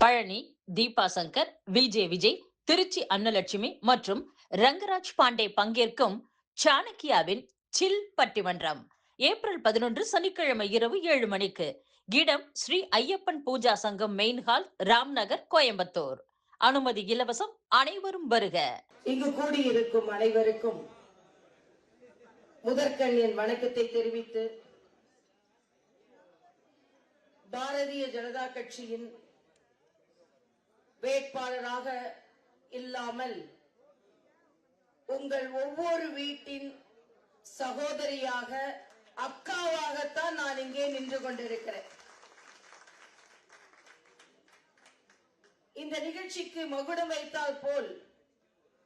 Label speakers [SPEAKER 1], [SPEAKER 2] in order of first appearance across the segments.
[SPEAKER 1] பழனி, தீபா சங்கர், விஜய், திருச்சி அன்னலட்சுமி மற்றும் ரங்கராஜ் பாண்டே பங்கேற்கும் சாணக்கியாவின் சில் பட்டிமன்றம் ஏப்ரல் 11 சனிக்கிழமை இரவு 7 மணிக்கு. இடம் ஸ்ரீ ஐயப்பன் பூஜா சங்கம் மெயின் ஹால், ராம்நகர், கோயம்புத்தூர். அனுமதி இலவசம். அனைவரும் வருக.
[SPEAKER 2] இங்கு கூடியிருக்கும் அனைவருக்கும் முதற்கண் என் வணக்கத்தை தெரிவித்து, பாரதிய ஜனதா கட்சியின் வேட்பாளராக இல்லாமல் உங்கள் ஒவ்வொரு வீட்டின் சகோதரியாக, அக்காவாகத்தான் நான் இங்கே நின்று கொண்டிருக்கிறேன். இந்த நிகழ்ச்சிக்கு மகுடம் வைத்தால் போல்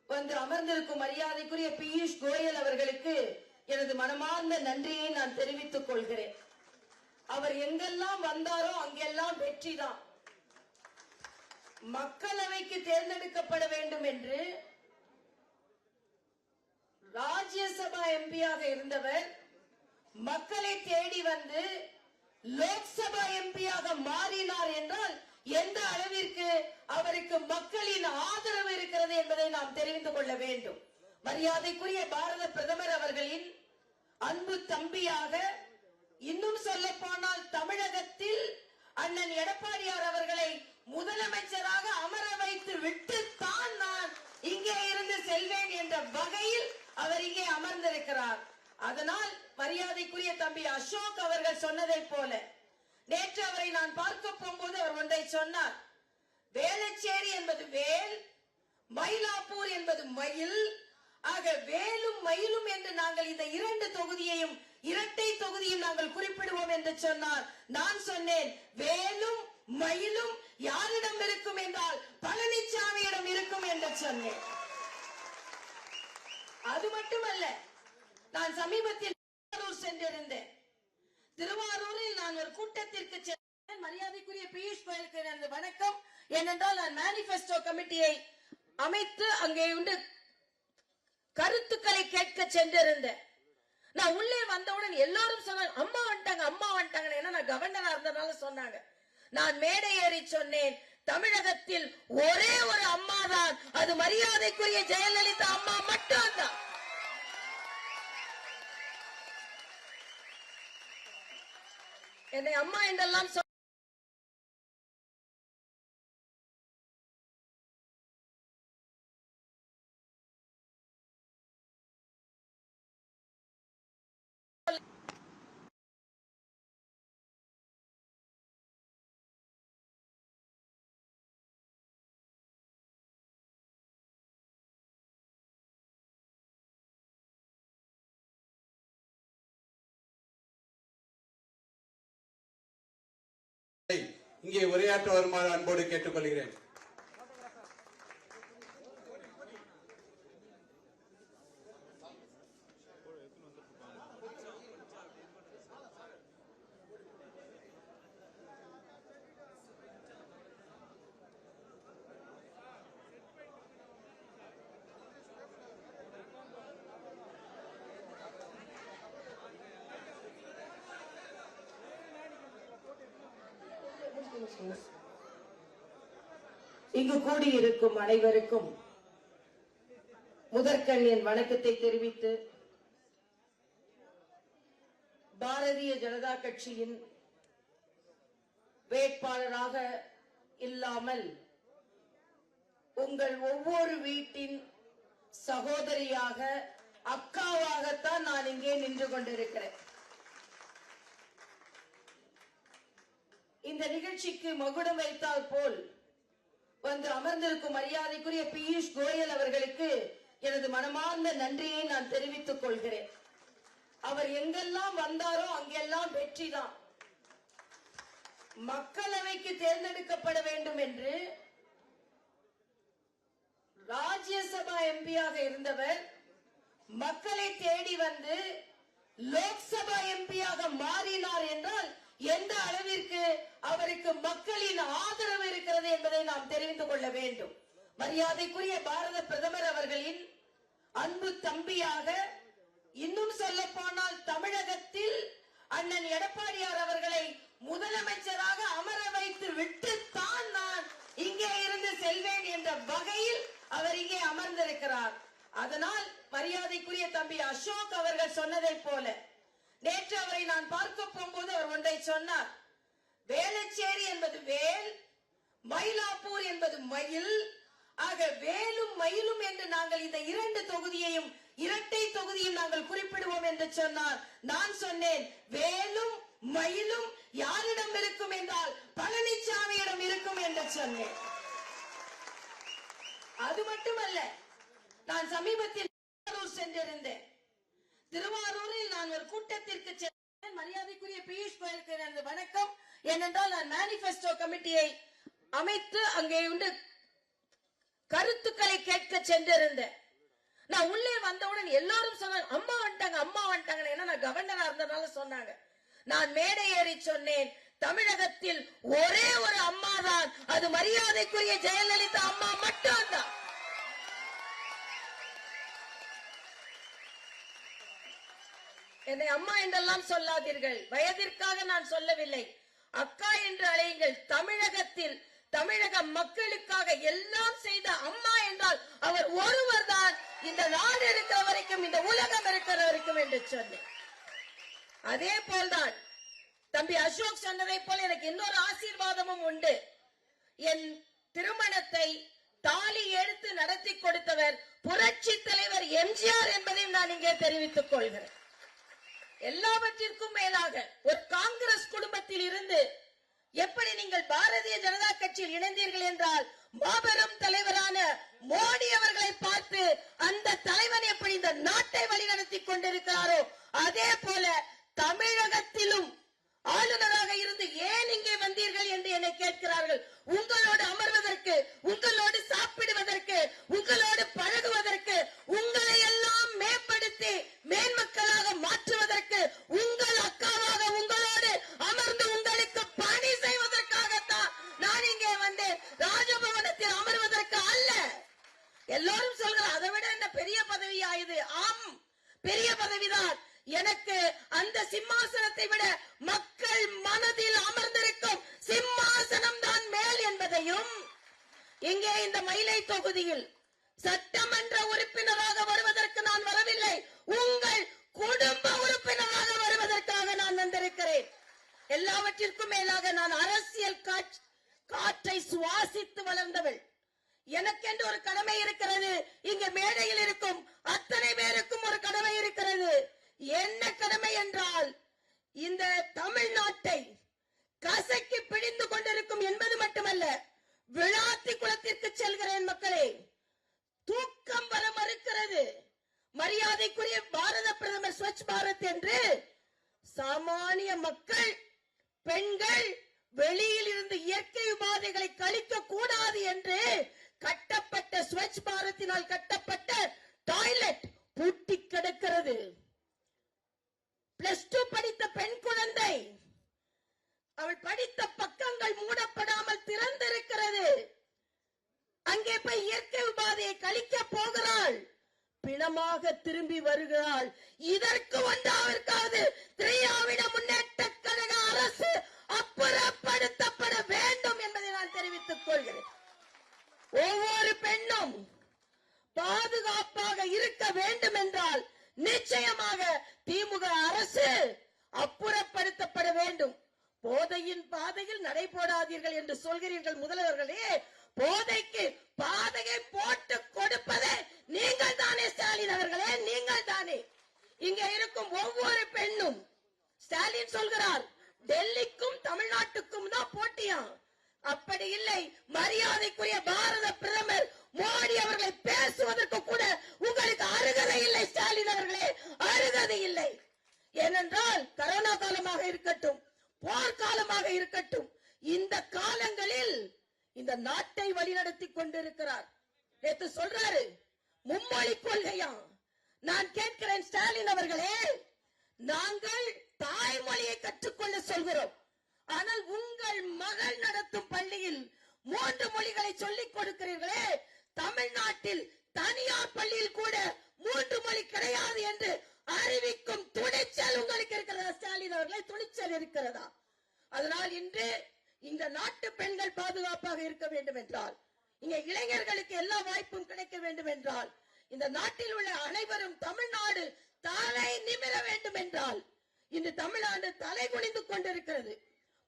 [SPEAKER 2] வந்து அமர்ந்திருக்கும் மரியாதைக்குரிய பியூஷ் கோயல் அவர்களுக்கு எனது மனமார்ந்த நன்றியை நான் தெரிவித்துக் கொள்கிறேன். அவர் எங்கெல்லாம் வந்தாரோ அங்கெல்லாம் வெற்றிதான். மக்களவைக்கு தேர்ந்தெடுக்கப்பட வேண்டும் என்று ராஜ்யசபா எம்பியாக இருந்தவர் மக்களை தேடி வந்து லோக்சபா எம்பியாக மாறினார் என்றால் எந்த அளவிற்கு அவருக்கு மக்களின் ஆதரவு இருக்கிறது என்பதை நாம் தெரிந்து கொள்ள வேண்டும். மரியாதைக்குரிய பாரத பிரதமர் அவர்களின் அன்பு தம்பியாக, இன்னும் சொல்ல போனால் தமிழகத்தில் அண்ணன் எடப்பாடியார் அவர்களை முதலமைச்சராக அமர வைத்து விட்டுத்தான் நான் இங்கே இருந்து செல்வேன் என்ற வகையில் அவர் இங்கே அமர்ந்திருக்கிறார். அதனால் மரியாதைக்குரிய தம்பி அசோக் அவர்கள் சொன்னதை போல, நேற்று அவரை நான் பார்க்க போகும்போது அவர் ஒன்றை சொன்னார். வேளச்சேரி என்பது வேல், மயிலாப்பூர் என்பது மயில். ஆக வேலும் மயிலும் என்று நாங்கள் இந்த இரண்டு தொகுதியையும், இரட்டை தொகுதியும் நாங்கள் குறிப்பிடுவோம் என்று சொன்னார். நான் சொன்னேன், வேலும் மயிலும் யாரிடம் இருக்கும் என்றால் பழனிசாமியிடம் இருக்கும் என்று சொன்னேன். அது மட்டுமல்ல, நான் சமீபத்தில் திருவாரூர் சென்றிருந்தேன். திருவாரூரில் நான் ஒரு கூட்டத்திற்கு சென்றேன். மரியாதைக்குரிய பியூஷ் கோயலுக்கு எனது வணக்கம். ஏனென்றால் நான் மேனிபெஸ்டோ கமிட்டியை அமைத்து அங்கே உண்டு கருத்துக்களை கேட்க சென்றிருந்தேன். நான் உள்ளே வந்தவுடன் எல்லாரும் சொன்னாங்க, அம்மா வந்துட்டாங்க, அம்மா வந்துட்டாங்க. ஏன்னா நான் கவர்னரா இருந்தனால சொன்னாங்க. நான் மேடை ஏறி சொன்னேன், தமிழகத்தில் ஒரே ஒரு அம்மா தான், அது மரியாதைக்குரிய ஜெயலலிதா அம்மா மட்டும்தான். என்னை அம்மா என்றெல்லாம்
[SPEAKER 3] இங்கே உரையாற்ற வருமாறு அன்போடு கேட்டுக்கொள்கிறேன்.
[SPEAKER 2] இங்கு கூடியிருக்கும் அனைவருக்கும் முதற்கண் என் வணக்கத்தை தெரிவித்து, பாரதிய ஜனதா கட்சியின் வேட்பாளராக இல்லாமல் உங்கள் ஒவ்வொரு வீட்டின் சகோதரியாக, அக்காவாகத்தான் நான் இங்கே நின்று கொண்டிருக்கிறேன். இந்த நிகழ்ச்சிக்கு மகுடம் வைத்தால் போல் வந்து அமர்ந்திருக்கும் மரியாதைக்குரிய பியூஷ் கோயல் அவர்களுக்கு எனது மனமார்ந்த நன்றியை நான் தெரிவித்துக் கொள்கிறேன். அவர் எங்கெல்லாம் வந்தாரோ அங்கெல்லாம் வெற்றிதான். மக்களவைக்கு தேர்ந்தெடுக்கப்பட வேண்டும் என்று ராஜ்யசபா எம்பியாக இருந்தவர் மக்களை தேடி வந்து லோக்சபா எம்பியாக மாறினார் என்றால் எந்த அளவிற்கு அவருக்கு மக்களின் ஆதரவு இருக்கிறது என்பதை நாம் தெரிந்து கொள்ள வேண்டும். மரியாதைக்குரிய பாரத பிரதமர் அவர்களின் அன்பு தம்பியாக, இன்னும் சொல்ல போனால் தமிழகத்தில் அண்ணன் எடப்பாடியார் அவர்களை முதலமைச்சராக அமர வைத்து விட்டுத்தான் நான் வகையில் அவர் இங்கே அமர்ந்திருக்கிறார். அதனால் மரியாதைக்குரிய தம்பி அசோக் அவர்கள் சொன்னதை போல நேற்று அவரை நான் பார்க்க போகும்போது அவர் ஒன்றை சொன்னார். வேளச்சேரி என்பது வேல், மயிலாப்பூர் என்பது மயில். ஆக வேலும் மயிலும் என்று நாங்கள் இந்த இரண்டு தொகுதியையும் இரட்டை தொகுதியும் நாங்கள் குறிப்பிடுவோம் என்று சொன்னார். நான் சொன்னேன், வேலும் மயிலும் யாரிடம் இருக்கும் என்றால் பழனிசாமியிடம் இருக்கும் என்று சொன்னேன். அது மட்டுமல்ல, நான் சமீபத்தில் திருவாரூர் சென்றிருந்தேன். திருவாரூரில் நான் ஒரு கூட்டத்திற்கு சென்றேன். மரியாதைக்குரிய பியூஷ் கோயலுக்கு எனது வணக்கம். ஏனென்றால் நான் மேனிபெஸ்டோ கமிட்டியை அமைத்து அங்கே உண்டு கருத்துக்களை கேட்க சென்றிருந்தேன். நான் உள்ளே வந்தவுடன் எல்லாரும் சொன்னாங்க, அம்மா வந்துட்டாங்க, அம்மா வந்துட்டாங்க. ஏன்னா நான் கவர்னரா இருந்தனால சொன்னாங்க. நான் மேடை ஏறி சொன்னேன், தமிழகத்தில் ஒரே ஒரு அம்மா தான், அது மரியாதைக்குரிய ஜெயலலிதா அம்மா மட்டும்தான். என்னை அம்மா என்றெல்லாம் சொல்லாதீர்கள், வயதிற்காக நான் சொல்லவில்லை. அக்கா என்று அழையுங்கள். தமிழகத்தில் தமிழக மக்களுக்காக எல்லாம் செய்த அம்மா என்றால் அவர் ஒருவர் தான், இந்த நாடு இருக்கிற வரைக்கும், இந்த உலகம் இருக்கிற வரைக்கும் என்று சொன்னேன். அதே போல்தான் தம்பி அசோக் சொன்னதை போல எனக்கு இன்னொரு ஆசீர்வாதமும் உண்டு. என் திருமணத்தை தாலி எடுத்து நடத்தி கொடுத்தவர் புரட்சி தலைவர் எம்ஜிஆர் என்பதையும் நான் இங்கே தெரிவித்துக் கொள்கிறேன். எல்லாவற்றிற்கும் மேலாக ஒரு காங்கிரஸ் குடும்பத்தில் இருந்து எப்படி நீங்கள் பாரதிய ஜனதா கட்சியில் இணைந்தீர்கள் என்றால், மாபெரும் தலைவரான மோடி அவர்களை பார்த்து அந்த தலைவன் எப்படி இந்த நாட்டை வழிநடத்தி கொண்டிருக்கிறாரோ அதே போல தமிழகத்திலும் ஆளுநராக இருந்து ஏன் இங்கே வந்தீர்கள் என்று என்னை கேட்கிறார்கள். உங்களோடு அமர்வதற்கு, உங்களோடு சாப்பிடுவதற்கு, உங்களோடு பழகுவதற்கு, உங்களை எல்லாம் மேம்படுத்தி மேன்மக்களாக மாற்றுவதற்கு, உங்கள் அக்காவாக உங்களோடு அமர்ந்து உங்களுக்கு பணி செய்வதற்காகத்தான் நான் இங்கே வந்தேன், ராஜபவனத்தில் அமர்வதற்கு அல்ல. எல்லாரும் சொல்கிறார், அதை விட என்ன பெரிய பதவியா இது? ஆம், பெரிய பதவிதான். எனக்கு அந்த சிம்மாசனத்தை விட மக்கள் மனதில் அமர்ந்திருக்கும் சிம்மாசனம் தான் மேல் என்பதையும், இங்கே இந்த மயிலை தொகுதியில் சட்டமன்ற உறுப்பினராக வருவதற்கு நான் வரவில்லை, உங்கள் குடும்ப உறுப்பினராக வருவதற்காக நான் வந்திருக்கிறேன். எல்லாவற்றிற்கும் மேலாக நான் அரசியல் காற்றை சுவாசித்து வளர்ந்தவள். எனக்கென்று ஒரு கடமை இருக்கிறது. இங்க மேடையில் இருக்கும் அத்தனை பேருக்கும் ஒரு கடமை இருக்கிறது. என்ன கடமை என்றால், இந்த தமிழ்நாட்டை கசக்கி பிழிந்து கொண்டிருக்கும் என்பது மட்டுமல்ல, விழாத்தி குளத்திற்கு செல்கிறேன் மக்களே. தூக்கம் வர மறுக்கிறது. மரியாதைக்குரிய பாரத பிரதமர் ஸ்வச் பாரத் என்று சாமானிய மக்கள், பெண்கள் வெளியில் இருந்து இயற்கை உபாதைகளை கழிக்க கூடாது என்று கட்டப்பட்ட ஸ்வச் பாரத்தினால் கட்டப்பட்ட டாய்லெட் பூட்டி கிடக்கிறது. +2 படித்த பெண் குழந்தை, அவள் படித்த பக்கங்கள் மூடப்படாமல் திறந்திருக்கிறது. அங்கே போய் இயற்கை உபாதையை கழிக்க போகிறாள், பிணமாக திரும்பி வருகிறாள். இதற்கு ஒன்றாவிற்காவது திராவிட முன்னேற்ற கழக அரசு அப்புறப்படுத்தப்பட வேண்டும் என்பதை நான் தெரிவித்துக் கொள்கிறேன். ஒவ்வொரு பெண்ணும் பாதுகாப்பாக இருக்க வேண்டும் என்றால் நிச்சயமாக திமுக அரசு அப்புறப்படுத்தப்பட வேண்டும். போதையின் பாதையில் நடை போடாதீர்கள் என்று சொல்கிறீர்கள் முதல்வர்களே, போதைக்கு பாதையை போட்டு கொடுப்பதே நீங்கள் தானே ஸ்டாலின் அவர்களே, நீங்கள் தானே. இங்க இருக்கும் ஒவ்வொரு பெண்ணும், ஸ்டாலின் சொல்கிறார் டெல்லிக்கும் தமிழ்நாட்டுக்கும் தான் போட்டியா? அப்படி இல்லை. மரியாதைக்குரிய பாரத பிரதமர் மோடி அவர்களை பேசுவதற்கு கூட உங்களுக்கு அருகதை இல்லை ஸ்டாலின் அவர்களே, அருகதை இல்லை. ஏனென்றால் கரோனா காலமாக இருக்கட்டும், போர்க்காலமாக இருக்கட்டும், இந்த காலங்களில் இந்த நாட்டை வழிநடத்தி கொண்டிருக்கிறார். நேற்று சொல்றாரு மும்மொழி கொள்கையா? நான் கேட்கிறேன் ஸ்டாலின் அவர்களே, நாங்கள் தாய்மொழியை கற்றுக்கொள்ள சொல்கிறோம். ஆனால் உங்கள் மகள் நடத்தும் பள்ளியில் 3 மொழிகளை சொல்லிக் கொடுக்கிறீர்களே, தமிழ்நாட்டில் தனியார் பள்ளியில் கூட 3 மொழி கிடையாது என்று அறிவிக்கும் துணிச்சல் உங்களுக்கு இருக்கிறதா ஸ்டாலின் அவர்களே? துணிச்சல் இருக்கிறதா? அதனால் இன்று இந்த நாட்டு பெண்கள் பாதுகாப்பாக இருக்க வேண்டும் என்றால் இங்க இளைஞர்களுக்கு எல்லா வாய்ப்பும் கிடைக்க வேண்டும் என்றால், இந்த நாட்டில் உள்ள அனைவரும் தமிழ்நாடு தலை நிமிர வேண்டும் என்றால், இன்று தமிழ்நாடு தலை குனிந்து கொண்டிருக்கிறது.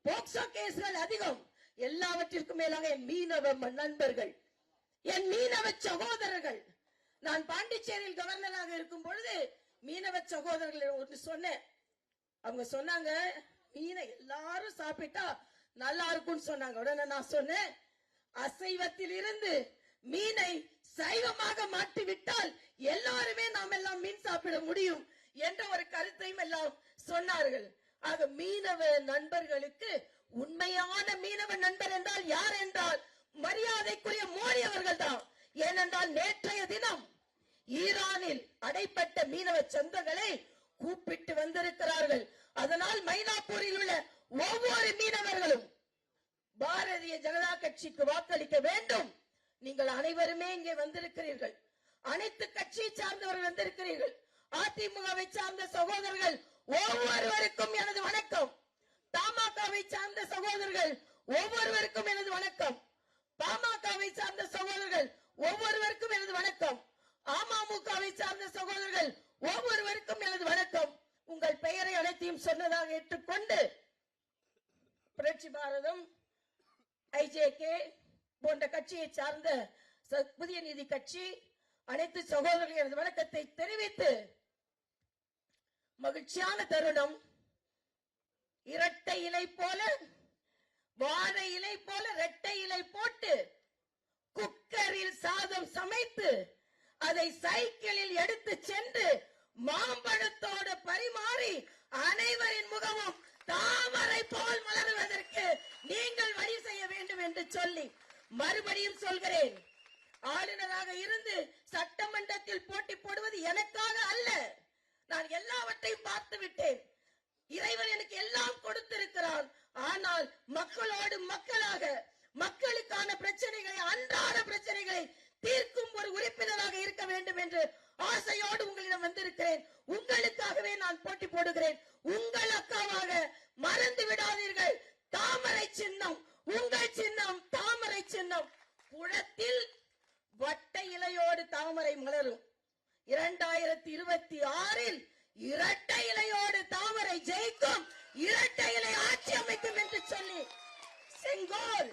[SPEAKER 2] போக்சோ கேஸ்கள் அதிகம். எல்லாவற்றிற்கும் மேலாக என் மீனவ நண்பர்கள், என் மீனவ சகோதரர்கள். நான் பாண்டிச்சேரியில் கவர்னராக இருக்கும் பொழுது மீனவ சகோதரர்கள் ஒன்று சொன்னேன். அவங்க சொன்னாங்க, மீனை எல்லாரும் சாப்பிட்டா நல்லா இருக்கும்னு சொன்னாங்க. உடனே நான் சொன்னேன், அசைவத்தில் இருந்து மீனை சைவமாக மாற்றிவிட்டால் எல்லாருமே நாம் எல்லாம் மீன் சாப்பிட முடியும் என்ற ஒரு கருத்தையும் எல்லாம் சொன்னார்கள். ஆக மீனவ நண்பர்களுக்கு உண்மையான மீனவ நண்பர் என்றால் யார் என்றால் மரியாதைக்குரிய மோடி அவர்கள் தான். ஏனென்றால் நேற்றைய தினம் ஈரானில் அடைப்பட்ட மீனவ சொந்தங்களை கூப்பிட்டு வந்திருக்கிறார்கள். அதனால் மைனாப்பூரில் உள்ள ஒவ்வொரு மீனவர்களும் பாரதிய ஜனதா கட்சிக்கு வாக்களிக்க வேண்டும். நீங்கள் அனைவருமே இங்கே வந்திருக்கிறீர்கள். அனைத்து கட்சியை சார்ந்தவர்கள் வந்திருக்கிறீர்கள். அதிமுகவை சார்ந்த சகோதரர்கள் ஒவ்வொருவருக்கும் எனது வணக்கம். தமாகவை சார்ந்த சகோதரர்கள் ஒவ்வொருவருக்கும் எனது வணக்கம். பாமகவை சார்ந்த சகோதரர்கள் ஒவ்வொருவருக்கும் எனது வணக்கம். அமமுகவை சார்ந்த சகோதரர்கள் ஒவ்வொருவருக்கும் எனது வணக்கம். உங்கள் பெயரை அனைத்தையும் சொன்னதாக ஏற்றுக்கொண்டு புரட்சி பாரதம், ஐஜேகே போன்ற கட்சியை சார்ந்த புதிய நீதி கட்சி அனைத்து சகோதரர்கள் எனது வணக்கத்தை தெரிவித்து, மகிழ்ச்சியான தருணம். இரட்டை இலை போல, வாழை இலை போல இரட்டை இலை போட்டு குக்கரில் சாதம் சமைத்து அதை சைக்கிளில் எடுத்து சென்று மாம்பழத்தோடு பரிமாறி அனைவரின் முகமும் தாமரை போல் மலருவதற்கு நீங்கள் வழி செய்ய வேண்டும் என்று சொல்லி மறுபடியும் சொல்கிறேன். ஆளுநராக இருந்து சட்டமன்றத்தில் போட்டி போடுவது எனக்காக அல்ல. நான் எல்லாவற்றையும் பார்த்து விட்டேன். இறைவன் எனக்கு எல்லாம் கொடுத்திருக்கிறான். ஆனால் மக்களோடு மக்களாக, மக்களுக்கான பிரச்சனைகளை, அன்றாட பிரச்சனைகளை தீர்க்கும் ஒரு உறுப்பினராக இருக்க வேண்டும் என்று ஆசையோடு உங்களிடம் வந்திருக்கிறேன். உங்களுக்காகவே நான் போட்டி போடுகிறேன். உங்கள் அக்காவாக மறந்து விடாதீர்கள். தாமரை சின்னம், உங்கள் சின்னம் தாமரை சின்னம். குளத்தில் வட்ட இலையோடு தாமரை மலரும். 2026 இரட்டை இலையோடு தாமரை ஜெயிக்கும், இரட்டை இலை ஆட்சி அமைக்கும் என்று சொல்லி செங்கோல்,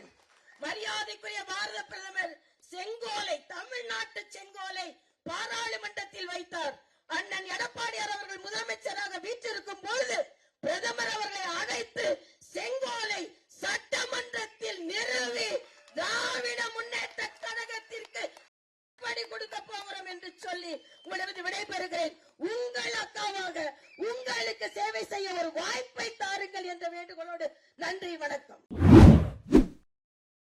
[SPEAKER 2] மரியாதைக்குரிய பாரத பிரதமர் செங்கோலை, தமிழ்நாட்டு செங்கோலை பாராளுமன்றத்தில் வைத்தார். அண்ணன் எடப்பாடியார் அவர்கள் முதலமைச்சராக வீற்றிருக்கும் பொழுது பிரதமர் அவர்களை அழைத்து செங்கோலை சட்டமன்றத்தில் நிறுவி திராவிட முன்னேற்ற கழகத்திற்கு பணி கொடுக்க போகிறோம் என்று சொல்லி உங்களிடம் விடைபெறுகிறேன். உங்கள் அக்காவாக உங்களுக்கு சேவை செய்ய ஒரு வாய்ப்பை தாருங்கள் என்ற வேண்டுகோளோடு நன்றி, வணக்கம்.